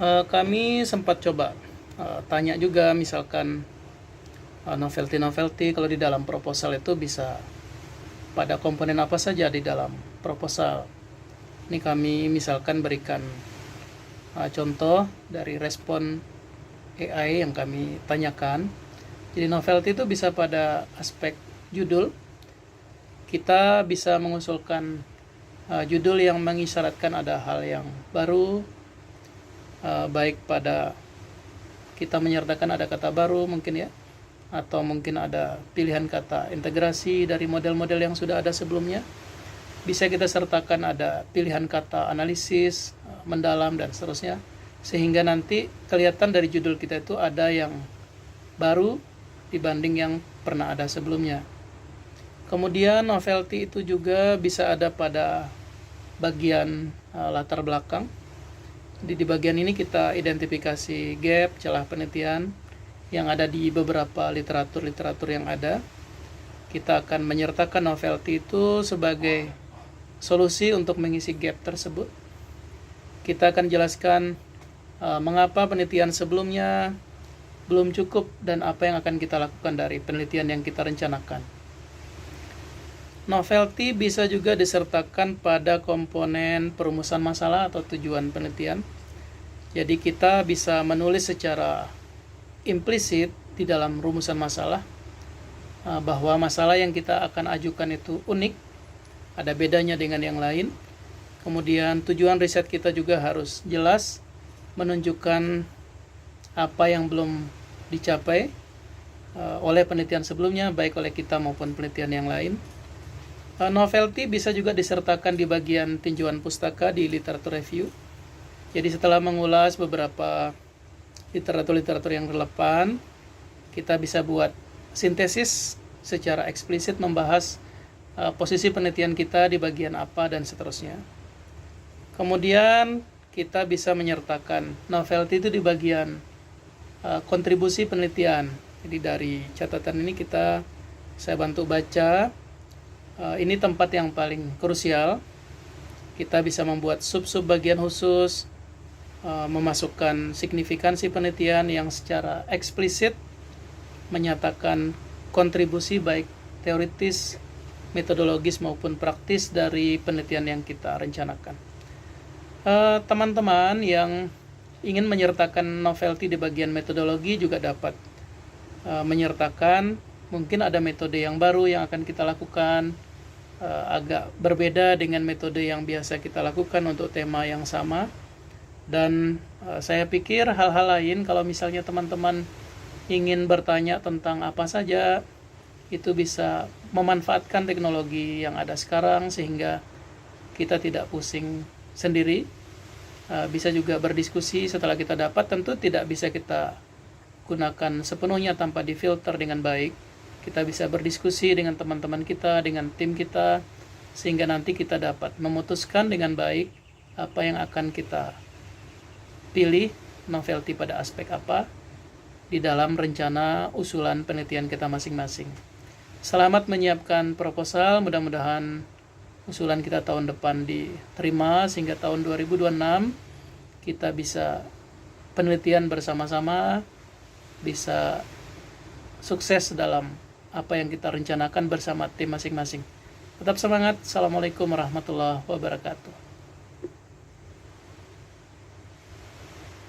Kami sempat coba tanya juga, misalkan novelty kalau di dalam proposal itu bisa pada komponen apa saja di dalam proposal. Ini kami misalkan berikan contoh dari respon AI yang kami tanyakan. Jadi novelty itu bisa pada aspek judul. Kita bisa mengusulkan judul yang mengisyaratkan ada hal yang baru, baik pada kita menyertakan ada kata baru mungkin ya, atau mungkin ada pilihan kata integrasi dari model-model yang sudah ada sebelumnya. Bisa kita sertakan ada pilihan kata analisis, mendalam, dan seterusnya. Sehingga nanti kelihatan dari judul kita itu ada yang baru dibanding yang pernah ada sebelumnya. Kemudian novelty itu juga bisa ada pada bagian latar belakang. Di bagian ini kita identifikasi gap, celah penelitian yang ada di beberapa literatur yang ada. Kita akan menyertakan novelty itu sebagai solusi untuk mengisi gap tersebut. Kita akan jelaskan mengapa penelitian sebelumnya belum cukup dan apa yang akan kita lakukan dari penelitian yang kita rencanakan. Novelty bisa juga disertakan pada komponen perumusan masalah atau tujuan penelitian. Jadi kita bisa menulis secara implisit di dalam rumusan masalah bahwa masalah yang kita akan ajukan itu unik, ada bedanya dengan yang lain. Kemudian tujuan riset kita juga harus jelas, menunjukkan apa yang belum dicapai oleh penelitian sebelumnya, baik oleh kita maupun penelitian yang lain. Novelty bisa juga disertakan di bagian tinjauan pustaka di literatur review. Jadi setelah mengulas beberapa literatur yang relevan, kita bisa buat sintesis secara eksplisit membahas posisi penelitian kita di bagian apa dan seterusnya. Kemudian kita bisa menyertakan novelty itu di bagian kontribusi penelitian. Jadi dari catatan ini saya bantu baca. Ini tempat yang paling krusial. Kita bisa membuat sub-sub bagian khusus, memasukkan signifikansi penelitian yang secara eksplisit menyatakan kontribusi baik teoritis, metodologis maupun praktis dari penelitian yang kita rencanakan. Teman-teman yang ingin menyertakan novelty di bagian metodologi juga dapat menyertakan mungkin ada metode yang baru yang akan kita lakukan, agak berbeda dengan metode yang biasa kita lakukan untuk tema yang sama. Dan saya pikir hal-hal lain, kalau misalnya teman-teman ingin bertanya tentang apa saja, itu bisa memanfaatkan teknologi yang ada sekarang sehingga kita tidak pusing sendiri. Bisa juga berdiskusi setelah kita dapat, tentu tidak bisa kita gunakan sepenuhnya tanpa difilter dengan baik. Kita bisa berdiskusi dengan teman-teman kita, dengan tim kita, sehingga nanti kita dapat memutuskan dengan baik apa yang akan kita pilih, novelty pada aspek apa, di dalam rencana usulan penelitian kita masing-masing. Selamat menyiapkan proposal, mudah-mudahan usulan kita tahun depan diterima, sehingga tahun 2026 kita bisa penelitian bersama-sama, bisa sukses dalam apa yang kita rencanakan bersama tim masing-masing. Tetap semangat. Assalamualaikum warahmatullahi wabarakatuh.